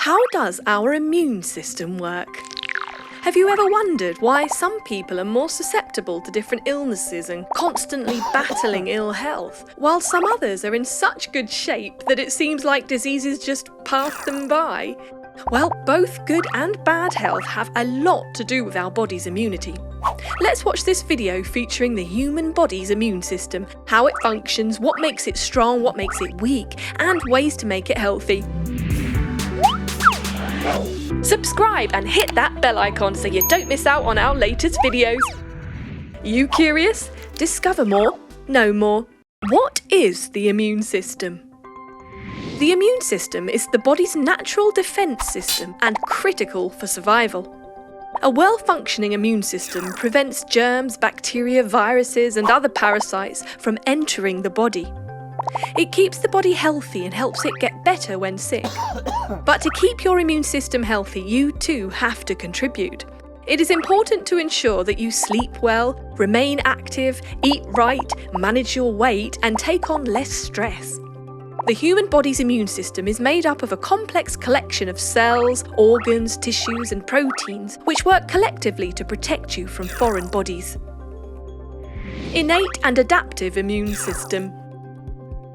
How does our immune system work? Have you ever wondered why some people are more susceptible to different illnesses and constantly battling ill health, while some others are in such good shape that it seems like diseases just pass them by? Well, both good and bad health have a lot to do with our body's immunity. Let's watch this video featuring the human body's immune system, how it functions, what makes it strong, what makes it weak, and ways to make it healthy. Subscribe and hit that bell icon so you don't miss out on our latest videos. You curious? Discover more, know more. What is the immune system? The immune system is the body's natural defense system and critical for survival. A well-functioning immune system prevents germs, bacteria, viruses, and other parasites from entering the body. It keeps the body healthy and helps it get better when sick. But to keep your immune system healthy, you too have to contribute. It is important to ensure that you sleep well, remain active, eat right, manage your weight, and take on less stress. The human body's immune system is made up of a complex collection of cells, organs, tissues, and proteins which work collectively to protect you from foreign bodies. Innate and adaptive immune system.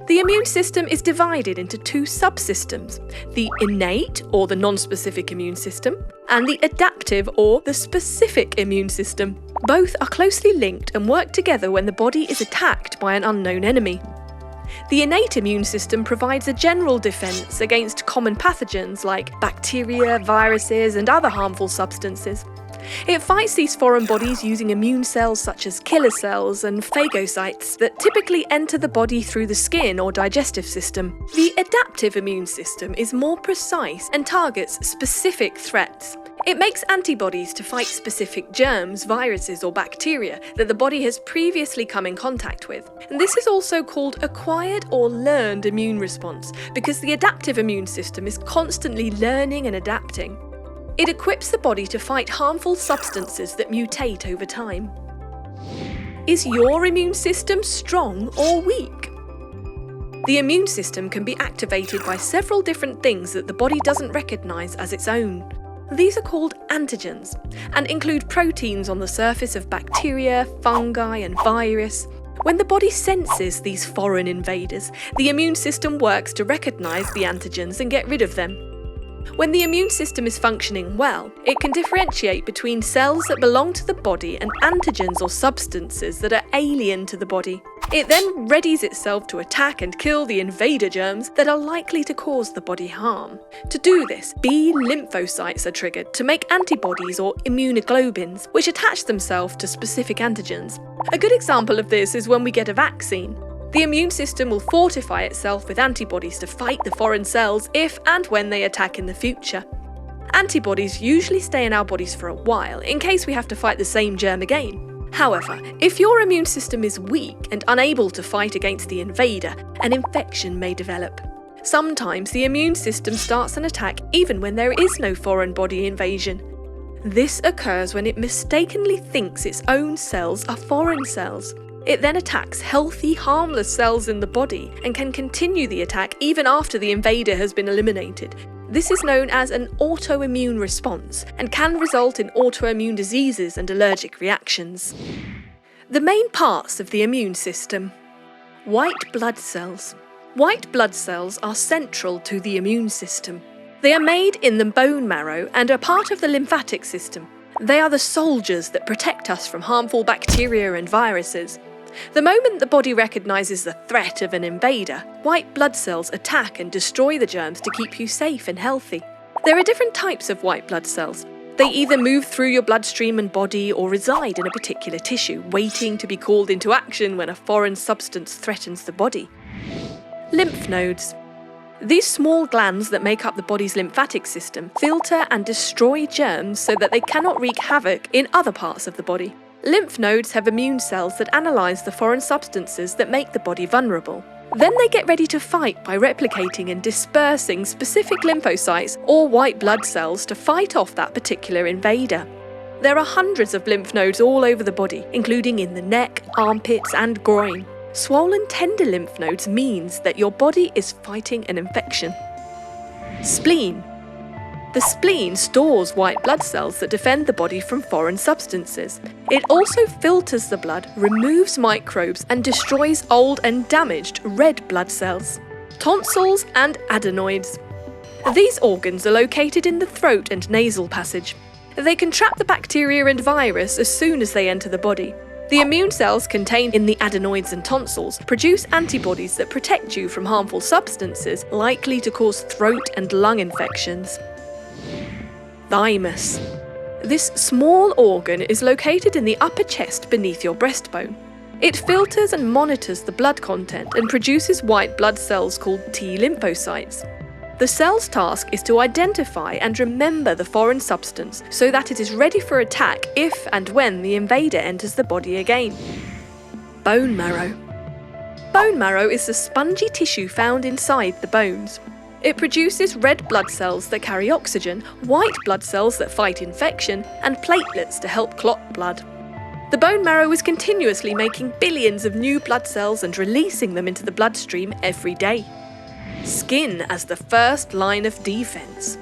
The immune system is divided into two subsystems, the innate or the non-specific immune system, and the adaptive or the specific immune system. Both are closely linked and work together when the body is attacked by an unknown enemy. The innate immune system provides a general defense against common pathogens like bacteria, viruses, and other harmful substances. It fights these foreign bodies using immune cells such as killer cells and phagocytes that typically enter the body through the skin or digestive system. The adaptive immune system is more precise and targets specific threats. It makes antibodies to fight specific germs, viruses, or bacteria that the body has previously come in contact with. And this is also called acquired or learned immune response because the adaptive immune system is constantly learning and adapting. It equips the body to fight harmful substances that mutate over time. Is your immune system strong or weak? The immune system can be activated by several different things that the body doesn't recognize as its own. These are called antigens and include proteins on the surface of bacteria, fungi, and virus. When the body senses these foreign invaders, the immune system works to recognize the antigens and get rid of them. When the immune system is functioning well, it can differentiate between cells that belong to the body and antigens or substances that are alien to the body. It then readies itself to attack and kill the invader germs that are likely to cause the body harm. To do this, B lymphocytes are triggered to make antibodies or immunoglobulins, which attach themselves to specific antigens. A good example of this is when we get a vaccine. The immune system will fortify itself with antibodies to fight the foreign cells if and when they attack in the future. Antibodies usually stay in our bodies for a while, in case we have to fight the same germ again. However, if your immune system is weak and unable to fight against the invader, an infection may develop. Sometimes the immune system starts an attack even when there is no foreign body invasion. This occurs when it mistakenly thinks its own cells are foreign cells. It then attacks healthy, harmless cells in the body and can continue the attack even after the invader has been eliminated. This is known as an autoimmune response and can result in autoimmune diseases and allergic reactions. The main parts of the immune system. White blood cells. White blood cells are central to the immune system. They are made in the bone marrow and are part of the lymphatic system. They are the soldiers that protect us from harmful bacteria and viruses. The moment the body recognises the threat of an invader, white blood cells attack and destroy the germs to keep you safe and healthy. There are different types of white blood cells. They either move through your bloodstream and body or reside in a particular tissue, waiting to be called into action when a foreign substance threatens the body. Lymph nodes. These small glands that make up the body's lymphatic system filter and destroy germs so that they cannot wreak havoc in other parts of the body. Lymph nodes have immune cells that analyse the foreign substances that make the body vulnerable. Then they get ready to fight by replicating and dispersing specific lymphocytes or white blood cells to fight off that particular invader. There are hundreds of lymph nodes all over the body, including in the neck, armpits, and groin. Swollen tender lymph nodes means that your body is fighting an infection. Spleen. The spleen stores white blood cells that defend the body from foreign substances. It also filters the blood, removes microbes, and destroys old and damaged red blood cells. Tonsils and adenoids. These organs are located in the throat and nasal passage. They can trap the bacteria and virus as soon as they enter the body. The immune cells contained in the adenoids and tonsils produce antibodies that protect you from harmful substances likely to cause throat and lung infections. Thymus. This small organ is located in the upper chest beneath your breastbone. It filters and monitors the blood content and produces white blood cells called T lymphocytes. The cell's task is to identify and remember the foreign substance so that it is ready for attack if and when the invader enters the body again. Bone marrow. Bone marrow is the spongy tissue found inside the bones. It produces red blood cells that carry oxygen, white blood cells that fight infection, and platelets to help clot blood. The bone marrow is continuously making billions of new blood cells and releasing them into the bloodstream every day. Skin as the first line of defense.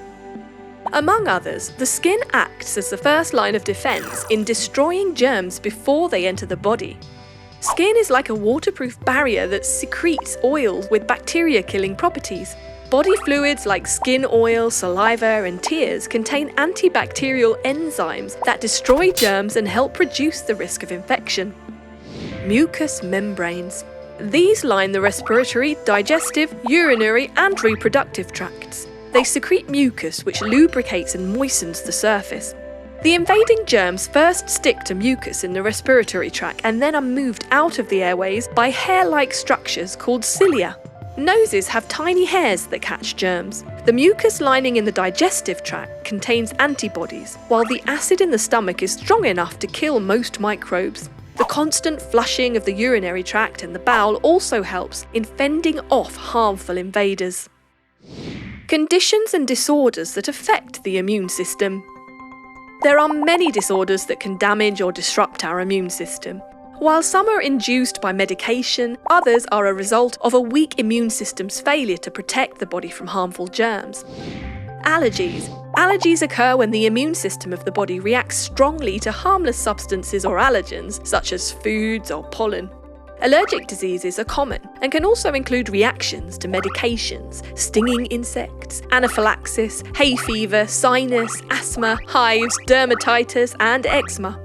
Among others, the skin acts as the first line of defense in destroying germs before they enter the body. Skin is like a waterproof barrier that secretes oils with bacteria-killing properties. Body fluids like skin oil, saliva, and tears contain antibacterial enzymes that destroy germs and help reduce the risk of infection. Mucous membranes. These line the respiratory, digestive, urinary, and reproductive tracts. They secrete mucus, which lubricates and moistens the surface. The invading germs first stick to mucus in the respiratory tract and then are moved out of the airways by hair-like structures called cilia. Noses have tiny hairs that catch germs. The mucus lining in the digestive tract contains antibodies, while the acid in the stomach is strong enough to kill most microbes. The constant flushing of the urinary tract and the bowel also helps in fending off harmful invaders. Conditions and disorders that affect the immune system. There are many disorders that can damage or disrupt our immune system. While some are induced by medication, others are a result of a weak immune system's failure to protect the body from harmful germs. Allergies. Allergies occur when the immune system of the body reacts strongly to harmless substances or allergens, such as foods or pollen. Allergic diseases are common and can also include reactions to medications, stinging insects, anaphylaxis, hay fever, sinus, asthma, hives, dermatitis, and eczema.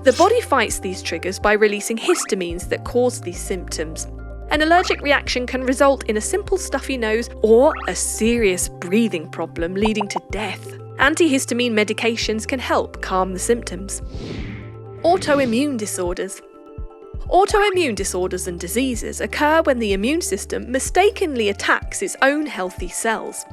The body fights these triggers by releasing histamines that cause these symptoms. An allergic reaction can result in a simple stuffy nose or a serious breathing problem leading to death. Antihistamine medications can help calm the symptoms. Autoimmune disorders. Autoimmune disorders and diseases occur when the immune system mistakenly attacks its own healthy cells.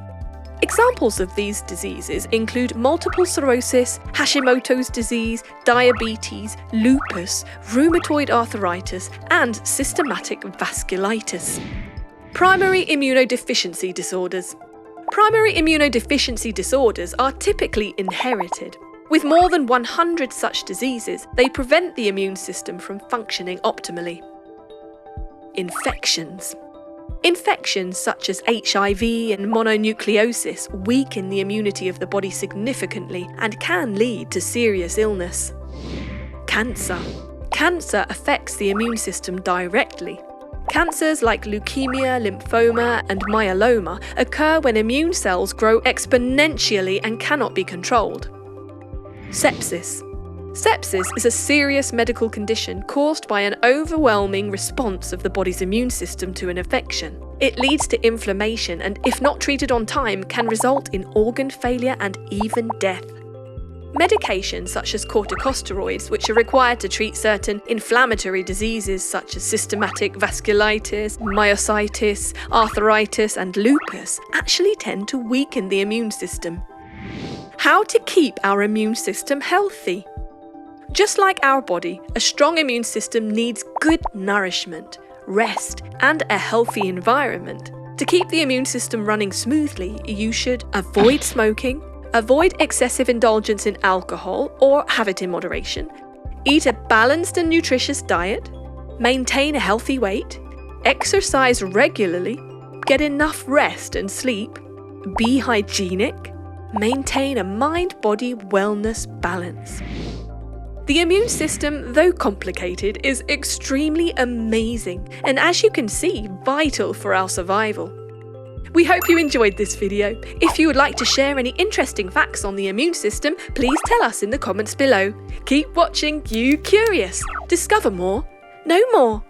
Examples of these diseases include multiple sclerosis, Hashimoto's disease, diabetes, lupus, rheumatoid arthritis, and systematic vasculitis. Primary immunodeficiency disorders. Primary immunodeficiency disorders are typically inherited. With more than 100 such diseases, they prevent the immune system from functioning optimally. Infections. Infections such as HIV and mononucleosis weaken the immunity of the body significantly and can lead to serious illness. Cancer. Cancer affects the immune system directly. Cancers like leukemia, lymphoma, and myeloma occur when immune cells grow exponentially and cannot be controlled. Sepsis. Sepsis is a serious medical condition caused by an overwhelming response of the body's immune system to an infection. It leads to inflammation and, if not treated on time, can result in organ failure and even death. Medications such as corticosteroids, which are required to treat certain inflammatory diseases such as systematic vasculitis, myositis, arthritis, and lupus, actually tend to weaken the immune system. How to keep our immune system healthy? Just like our body, a strong immune system needs good nourishment, rest, and a healthy environment. To keep the immune system running smoothly, you should avoid smoking, avoid excessive indulgence in alcohol or have it in moderation, eat a balanced and nutritious diet, maintain a healthy weight, exercise regularly, get enough rest and sleep, be hygienic, maintain a mind-body wellness balance. The immune system, though complicated, is extremely amazing and, as you can see, vital for our survival. We hope you enjoyed this video. If you would like to share any interesting facts on the immune system, please tell us in the comments below. Keep watching YouCurious. Discover more, know more.